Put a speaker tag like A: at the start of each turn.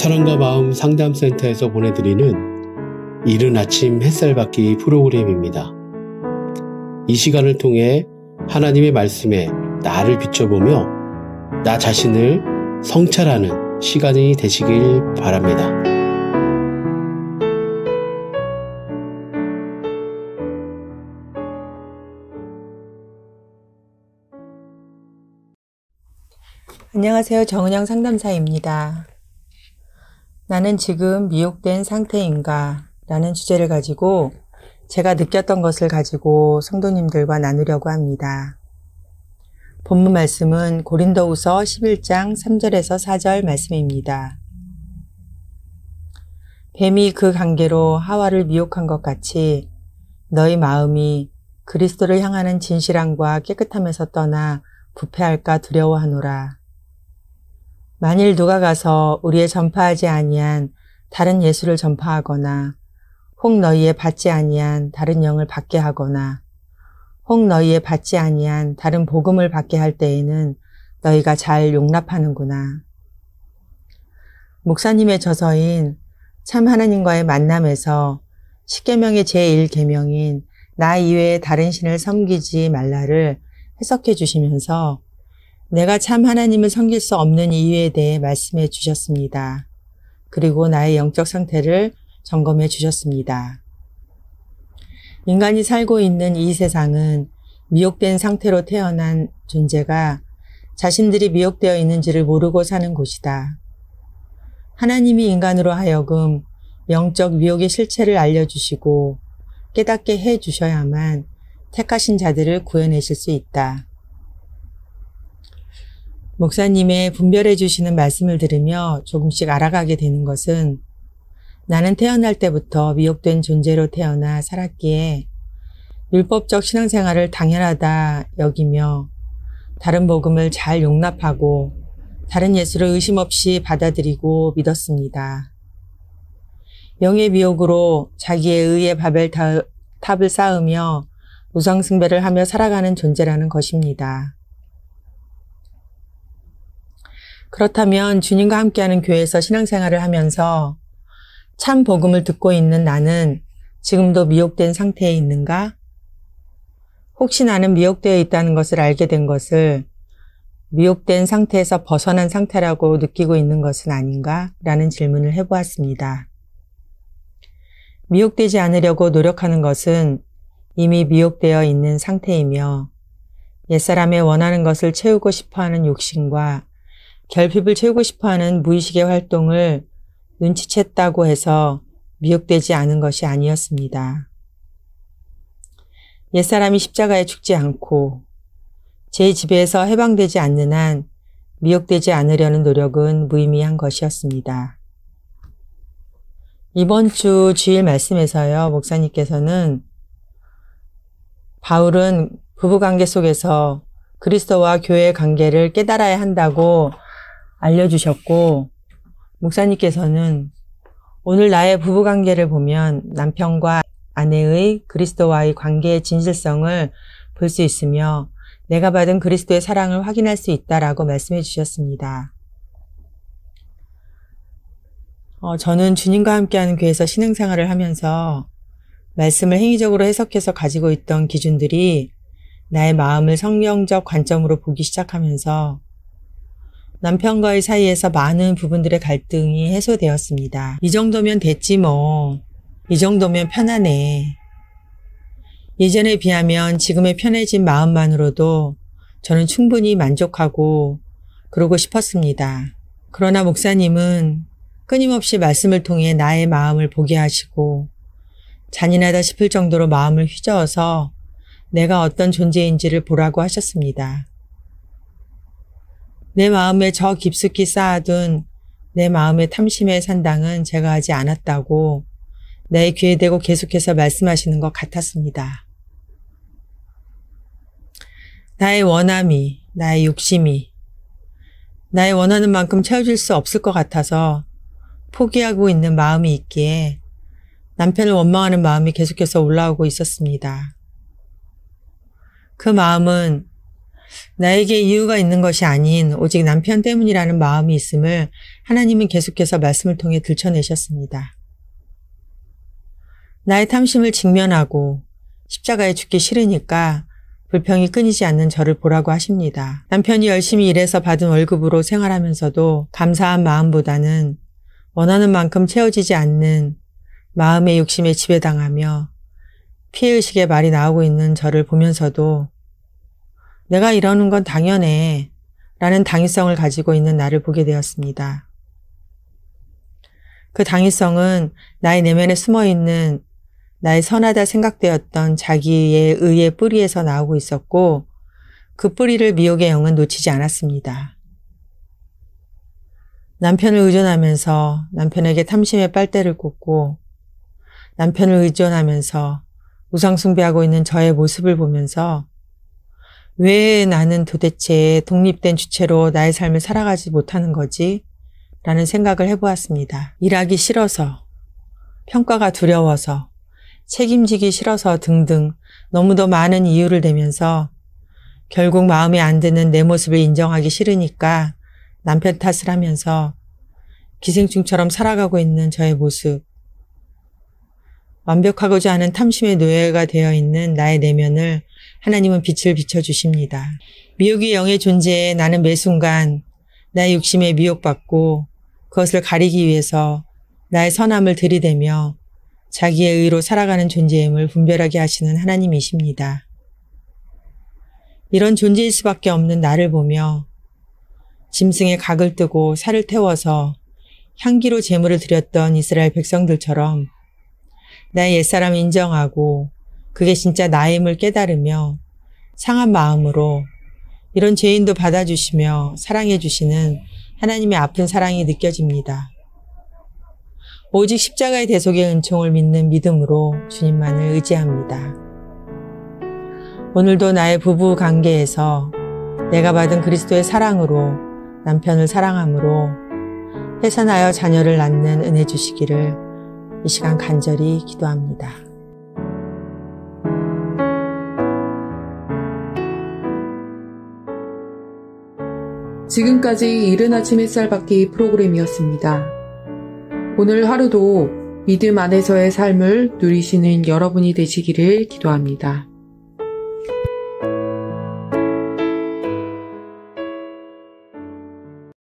A: 사랑과 마음 상담센터에서 보내드리는 이른 아침 햇살 받기 프로그램입니다. 이 시간을 통해 하나님의 말씀에 나를 비춰보며 나 자신을 성찰하는 시간이 되시길 바랍니다.
B: 안녕하세요. 정은영 상담사입니다. 나는 지금 미혹된 상태인가? 라는 주제를 가지고 제가 느꼈던 것을 가지고 성도님들과 나누려고 합니다. 본문 말씀은 고린도후서 11장 3절에서 4절 말씀입니다. 뱀이 그 관계로 하와를 미혹한 것 같이 너희 마음이 그리스도를 향하는 진실함과 깨끗함에서 떠나 부패할까 두려워하노라. 만일 누가 가서 우리의 전파하지 아니한 다른 예수를 전파하거나 혹 너희의 받지 아니한 다른 영을 받게 하거나 혹 너희의 받지 아니한 다른 복음을 받게 할 때에는 너희가 잘 용납하는구나. 목사님의 저서인 참 하나님과의 만남에서 십계명의 제1계명인 나 이외에 다른 신을 섬기지 말라를 해석해 주시면서 내가 참 하나님을 섬길 수 없는 이유에 대해 말씀해 주셨습니다. 그리고 나의 영적 상태를 점검해 주셨습니다. 인간이 살고 있는 이 세상은 미혹된 상태로 태어난 존재가 자신들이 미혹되어 있는지를 모르고 사는 곳이다. 하나님이 인간으로 하여금 영적 미혹의 실체를 알려주시고 깨닫게 해 주셔야만 택하신 자들을 구해내실 수 있다. 목사님의 분별해 주시는 말씀을 들으며 조금씩 알아가게 되는 것은 나는 태어날 때부터 미혹된 존재로 태어나 살았기에 율법적 신앙생활을 당연하다 여기며 다른 복음을 잘 용납하고 다른 예수를 의심 없이 받아들이고 믿었습니다. 영의 미혹으로 자기의 의의 바벨탑을 쌓으며 우상숭배를 하며 살아가는 존재라는 것입니다. 그렇다면 주님과 함께하는 교회에서 신앙생활을 하면서 참 복음을 듣고 있는 나는 지금도 미혹된 상태에 있는가? 혹시 나는 미혹되어 있다는 것을 알게 된 것을 미혹된 상태에서 벗어난 상태라고 느끼고 있는 것은 아닌가? 라는 질문을 해보았습니다. 미혹되지 않으려고 노력하는 것은 이미 미혹되어 있는 상태이며 옛사람의 원하는 것을 채우고 싶어하는 욕심과 결핍을 채우고 싶어하는 무의식의 활동을 눈치챘다고 해서 미혹되지 않은 것이 아니었습니다. 옛사람이 십자가에 죽지 않고 제 지배에서 해방되지 않는 한 미혹되지 않으려는 노력은 무의미한 것이었습니다. 이번 주 주일 말씀에서요, 목사님께서는 바울은 부부관계 속에서 그리스도와 교회의 관계를 깨달아야 한다고 알려주셨고, 목사님께서는 오늘 나의 부부관계를 보면 남편과 아내의 그리스도와의 관계의 진실성을 볼 수 있으며 내가 받은 그리스도의 사랑을 확인할 수 있다라고 말씀해 주셨습니다. 저는 주님과 함께하는 교회에서 신앙생활을 하면서 말씀을 행위적으로 해석해서 가지고 있던 기준들이 나의 마음을 성경적 관점으로 보기 시작하면서 남편과의 사이에서 많은 부분들의 갈등이 해소되었습니다. 이 정도면 됐지 뭐. 이 정도면 편하네. 예전에 비하면 지금의 편해진 마음만으로도 저는 충분히 만족하고 그러고 싶었습니다. 그러나 목사님은 끊임없이 말씀을 통해 나의 마음을 보게 하시고 잔인하다 싶을 정도로 마음을 휘저어서 내가 어떤 존재인지를 보라고 하셨습니다. 내 마음에 저 깊숙이 쌓아둔 내 마음의 탐심의 산당은 제가 하지 않았다고 내 귀에 대고 계속해서 말씀하시는 것 같았습니다. 나의 원함이, 나의 욕심이, 나의 원하는 만큼 채워질 수 없을 것 같아서 포기하고 있는 마음이 있기에 남편을 원망하는 마음이 계속해서 올라오고 있었습니다. 그 마음은 나에게 이유가 있는 것이 아닌 오직 남편 때문이라는 마음이 있음을 하나님은 계속해서 말씀을 통해 들춰내셨습니다. 나의 탐심을 직면하고 십자가에 죽기 싫으니까 불평이 끊이지 않는 저를 보라고 하십니다. 남편이 열심히 일해서 받은 월급으로 생활하면서도 감사한 마음보다는 원하는 만큼 채워지지 않는 마음의 욕심에 지배당하며 피해의식의 말이 나오고 있는 저를 보면서도 내가 이러는 건 당연해 라는 당위성을 가지고 있는 나를 보게 되었습니다. 그 당위성은 나의 내면에 숨어있는 나의 선하다 생각되었던 자기의 의의 뿌리에서 나오고 있었고 그 뿌리를 미혹의 영은 놓치지 않았습니다. 남편을 의존하면서 남편에게 탐심의 빨대를 꽂고 남편을 의존하면서 우상숭배하고 있는 저의 모습을 보면서 왜 나는 도대체 독립된 주체로 나의 삶을 살아가지 못하는 거지? 라는 생각을 해보았습니다. 일하기 싫어서, 평가가 두려워서, 책임지기 싫어서 등등 너무도 많은 이유를 대면서 결국 마음에 안 드는 내 모습을 인정하기 싫으니까 남편 탓을 하면서 기생충처럼 살아가고 있는 저의 모습, 완벽하고자 하는 탐심의 노예가 되어 있는 나의 내면을 하나님은 빛을 비춰주십니다. 미혹의 영의 존재에 나는 매 순간 나의 욕심에 미혹받고 그것을 가리기 위해서 나의 선함을 들이대며 자기의 의로 살아가는 존재임을 분별하게 하시는 하나님이십니다. 이런 존재일 수밖에 없는 나를 보며 짐승의 각을 뜨고 살을 태워서 향기로 제물을 드렸던 이스라엘 백성들처럼 나의 옛사람을 인정하고 그게 진짜 나임을 깨달으며 상한 마음으로 이런 죄인도 받아주시며 사랑해 주시는 하나님의 아픈 사랑이 느껴집니다. 오직 십자가의 대속의 은총을 믿는 믿음으로 주님만을 의지합니다. 오늘도 나의 부부 관계에서 내가 받은 그리스도의 사랑으로 남편을 사랑함으로 해산하여 자녀를 낳는 은혜 주시기를 이 시간 간절히 기도합니다.
C: 지금까지 이른 아침 햇살 받기 프로그램이었습니다. 오늘 하루도 믿음 안에서의 삶을 누리시는 여러분이 되시기를 기도합니다.